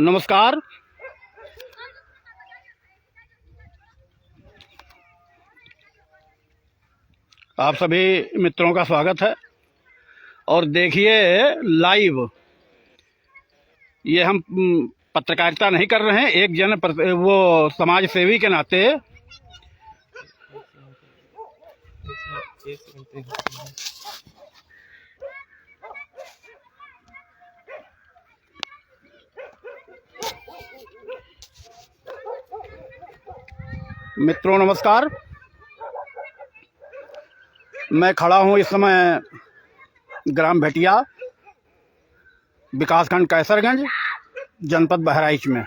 नमस्कार। आप सभी मित्रों का स्वागत है। और देखिए लाइव, ये हम पत्रकारिता नहीं कर रहे हैं, एक वो समाज सेवी के नाते मित्रों नमस्कार। मैं खड़ा हूं इस समय ग्राम भेटिया, विकासखंड कैसरगंज, जनपद बहराइच में।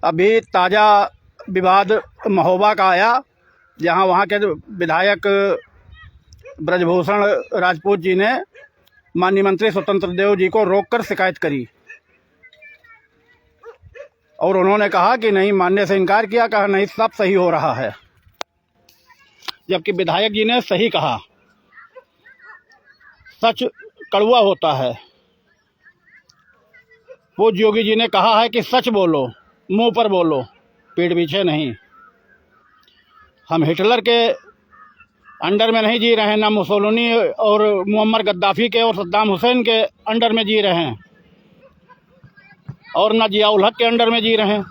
अभी ताज़ा विवाद महोबा का आया, जहां वहां के विधायक ब्रजभूषण राजपूत जी ने माननीय मंत्री स्वतंत्र देव जी को रोककर शिकायत करी और उन्होंने कहा कि नहीं, मानने से इनकार किया, कहा नहीं सब सही हो रहा है, जबकि विधायक जी ने सही कहा। सच कड़वा होता है। पूज्य योगी जी ने कहा है कि सच बोलो, मुंह पर बोलो, पीठ पीछे नहीं। हम हिटलर के अंडर में नहीं जी रहे हैं, ना मुसोलिनी और मुअम्मर गद्दाफी के और सद्दाम हुसैन के अंडर में जी रहे हैं, और ना जियाउल हक के अंडर में जी रहे हैं।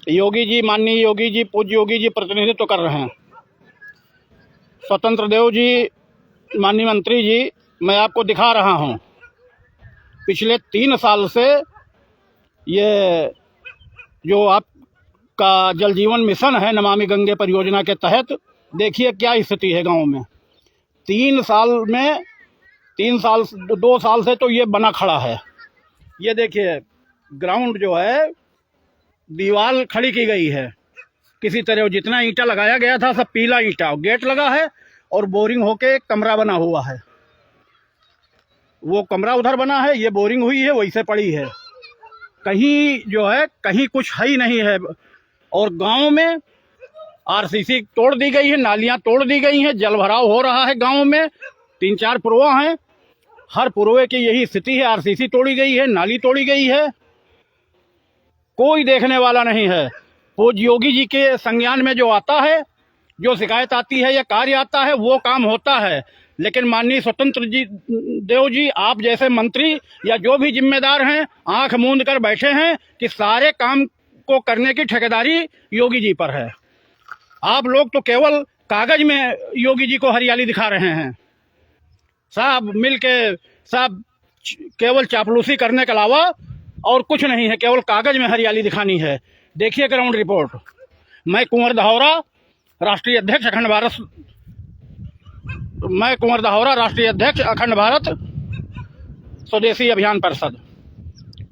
योगी जी, माननीय योगी जी, पूज्य योगी जी प्रतिनिधित्व कर रहे हैं। स्वतंत्र देव जी, माननीय मंत्री जी, मैं आपको दिखा रहा हूं, पिछले 3 साल से ये जो आपका जल जीवन मिशन है नमामि गंगे परियोजना के तहत, देखिए क्या स्थिति है गांव में। 2 साल से तो ये बना खड़ा है। ये देखिए ग्राउंड जो है, दीवार खड़ी की गई है किसी तरह, जितना ईंटा लगाया गया था सब पीला ईंटा, गेट लगा है और बोरिंग होके एक कमरा बना हुआ है। वो कमरा उधर बना है, ये बोरिंग हुई है, वैसे पड़ी है। कहीं जो है, कहीं कुछ है ही नहीं है। और गांव में आरसीसी तोड़ दी गई है, नालियां तोड़ दी गई हैं, जल भराव हो रहा है गांव में। 3-4 पुरवा हैं, हर पुरवे की यही स्थिति है। आरसीसी तोड़ी गई है, नाली तोड़ी गई है, कोई देखने वाला नहीं है। पूज्य योगी जी के संज्ञान में जो आता है, जो शिकायत आती है या कार्य आता है, वो काम होता है। लेकिन माननीय स्वतंत्र जी देव जी, आप जैसे मंत्री या जो भी जिम्मेदार हैं, आंख मूंद कर बैठे हैं कि सारे काम को करने की ठेकेदारी योगी जी पर है। आप लोग तो केवल कागज में योगी जी को हरियाली दिखा रहे हैं। साहब मिलके साहब केवल चापलूसी करने के अलावा और कुछ नहीं है, केवल कागज में हरियाली दिखानी है। देखिए ग्राउंड रिपोर्ट। मैं कुंवर दहौरा, राष्ट्रीय अध्यक्ष अखंड भारत स्वदेशी अभियान परिषद,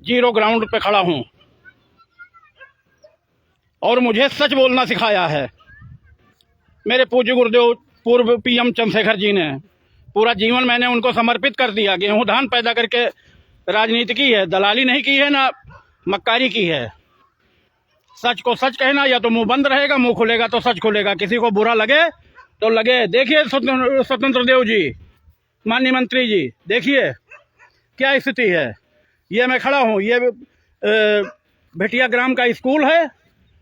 जीरो ग्राउंड पे खड़ा हूं। और मुझे सच बोलना सिखाया है मेरे पूज्य गुरुदेव पूर्व पीएम चंद्रशेखर जी ने। पूरा जीवन मैंने उनको समर्पित कर दिया। गेहूं धान पैदा करके राजनीति की है, दलाली नहीं की है, ना मक्कारी की है। सच को सच कहना, या तो मुंह बंद रहेगा, मुंह खुलेगा तो सच खुलेगा। किसी को बुरा लगे तो लगे। देखिए स्वतंत्र देव जी, माननीय मंत्री जी, देखिए क्या स्थिति है। ये मैं खड़ा हूँ, ये भेटिया ग्राम का स्कूल है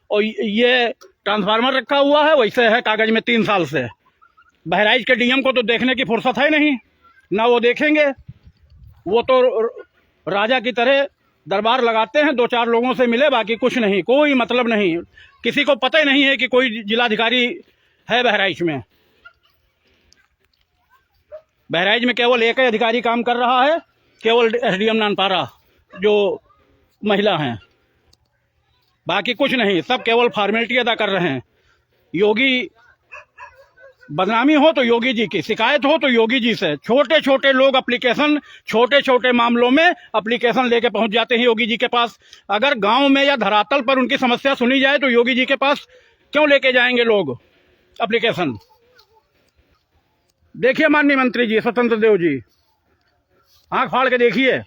और ये ट्रांसफार्मर रखा हुआ है, वैसे है कागज में 3 साल से। बहराइच के डीएम को तो देखने की फुर्सत है नहीं, ना वो देखेंगे। वो तो राजा की तरह दरबार लगाते हैं, 2-4 लोगों से मिले, बाकी कुछ नहीं, कोई मतलब नहीं। किसी को पता ही नहीं है कि कोई जिलाधिकारी है बहराइच में। बहराइच में केवल एक ही अधिकारी काम कर रहा है, केवल एसडीएम नानपारा जो महिला हैं, बाकी कुछ नहीं। सब केवल फॉर्मेलिटी अदा कर रहे हैं। योगी बदनामी हो तो योगी जी की, शिकायत हो तो योगी जी से। छोटे छोटे लोग एप्लीकेशन, छोटे छोटे मामलों में एप्लीकेशन लेके पहुंच जाते हैं योगी जी के पास। अगर गांव में या धरातल पर उनकी समस्या सुनी जाए तो योगी जी के पास क्यों लेके जाएंगे लोग एप्लीकेशन। देखिए माननीय मंत्री जी स्वतंत्र देव जी, आंख फाड़ के देखिए,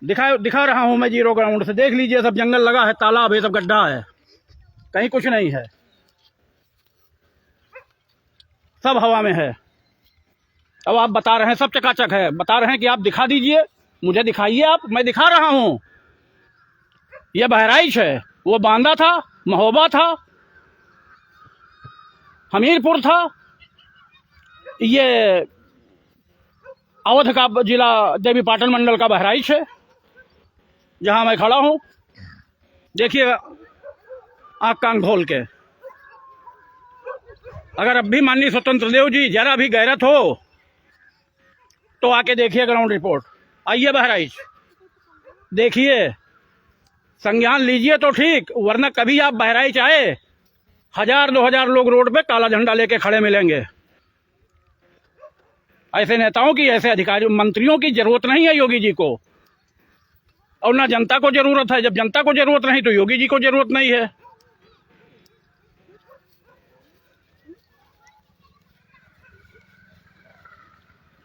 दिखा रहा हूं मैं जीरो ग्राउंड से। देख लीजिए, सब जंगल लगा है, तालाब है, सब गड्ढा है, कहीं कुछ नहीं है, सब हवा में है। अब आप बता रहे हैं सब चकाचक है, बता रहे हैं कि आप दिखा दीजिए, मुझे दिखाइए आप, मैं दिखा रहा हूँ। ये बहराइच है, वो बांदा था, महोबा था, हमीरपुर था, ये अवध का जिला देवी पाटन मंडल का बहराइच है जहां मैं खड़ा हूं। देखिए आंख कान खोल के, अगर अब भी माननीय स्वतंत्र देव जी जरा भी गैरत हो तो आके देखिए ग्राउंड रिपोर्ट। आइए बहराइच देखिए, संज्ञान लीजिए तो ठीक, वरना कभी आप बहराइच आए 1000-2000 लोग रोड पे काला झंडा लेके खड़े मिलेंगे। ऐसे नेताओं की, ऐसे अधिकारियों, मंत्रियों की जरूरत नहीं है योगी जी को, और ना जनता को जरूरत है। जब जनता को जरूरत नहीं तो योगी जी को जरूरत नहीं है।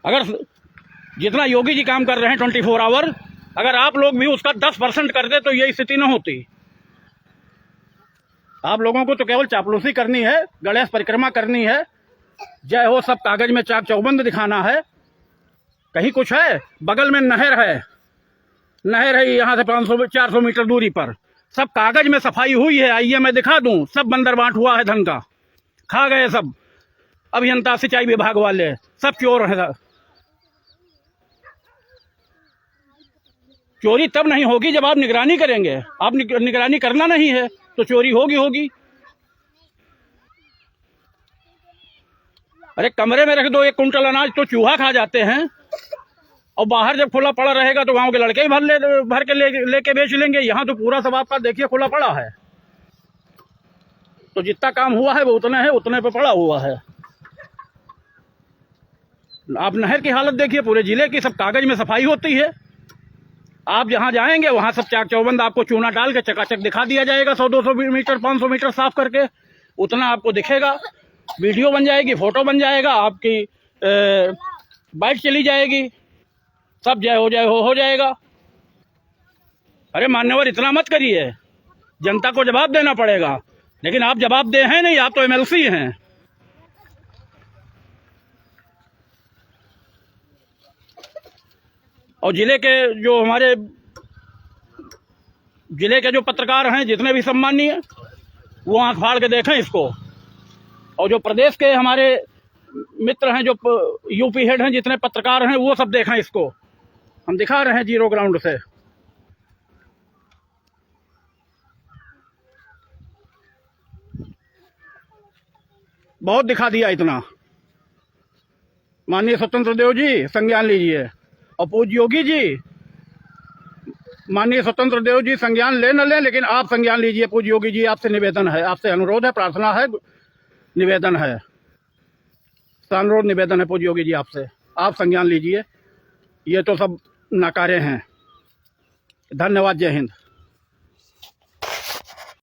अगर जितना योगी जी काम कर रहे हैं 24 आवर, अगर आप लोग भी उसका 10% कर दे तो ये स्थिति न होती। आप लोगों को तो केवल चापलूसी करनी है, गणेश परिक्रमा करनी है, जय हो सब कागज में चाक चौबंद दिखाना है। कहीं कुछ है? बगल में नहर है, नहर है यहाँ से 500-400 मीटर दूरी पर, सब कागज में सफाई हुई है। आइए मैं दिखा दूं, सब बंदर बांट हुआ है धन का, खा गए सब अभियंता सिंचाई विभाग वाले, सब चोर है। चोरी तब नहीं होगी जब आप निगरानी करेंगे। आप निगरानी करना नहीं है तो चोरी होगी। अरे कमरे में रख दो 1 कुंटल अनाज तो चूहा खा जाते हैं, और बाहर जब खुला पड़ा रहेगा तो गांव के लड़के ही भर के लेके बेच लेंगे। यहाँ तो पूरा सब आपका देखिए खुला पड़ा है, तो जितना काम हुआ है वो उतना है, उतने पे पड़ा हुआ है। आप नहर की हालत देखिए, पूरे जिले की, सब कागज में सफाई होती है। आप जहां जाएंगे वहां सब चाक चौबंद आपको चूना डाल के चकाचक दिखा दिया जाएगा, 100-200 मीटर 500 मीटर साफ करके, उतना आपको दिखेगा। वीडियो बन जाएगी, फोटो बन जाएगा, आपकी बाइट चली जाएगी, सब जय हो जाएगा। अरे मान्यवर इतना मत करिए, जनता को जवाब देना पड़ेगा। लेकिन आप जवाब दे हैं नहीं, आप तो एमएलसी हैं। और जिले के जो हमारे जिले के जो पत्रकार हैं जितने भी सम्मानीय, वो आंख फाड़ के देखें इसको। और जो प्रदेश के हमारे मित्र हैं, जो यूपी हेड हैं, जितने पत्रकार हैं, वो सब देखें इसको। हम दिखा रहे हैं जीरो ग्राउंड से। बहुत दिखा दिया इतना। माननीय स्वतंत्र देव जी संज्ञान लीजिए, और पूज्य योगी जी, माननीय स्वतंत्र देव जी संज्ञान ले न लें, लेकिन आप संज्ञान लीजिए। पूज्य योगी जी आपसे निवेदन है, आपसे अनुरोध है, प्रार्थना है, निवेदन है, अनुरोध निवेदन है पूज्य योगी जी आपसे, आप संज्ञान लीजिए। ये तो सब नकारे हैं। धन्यवाद, जय हिंद।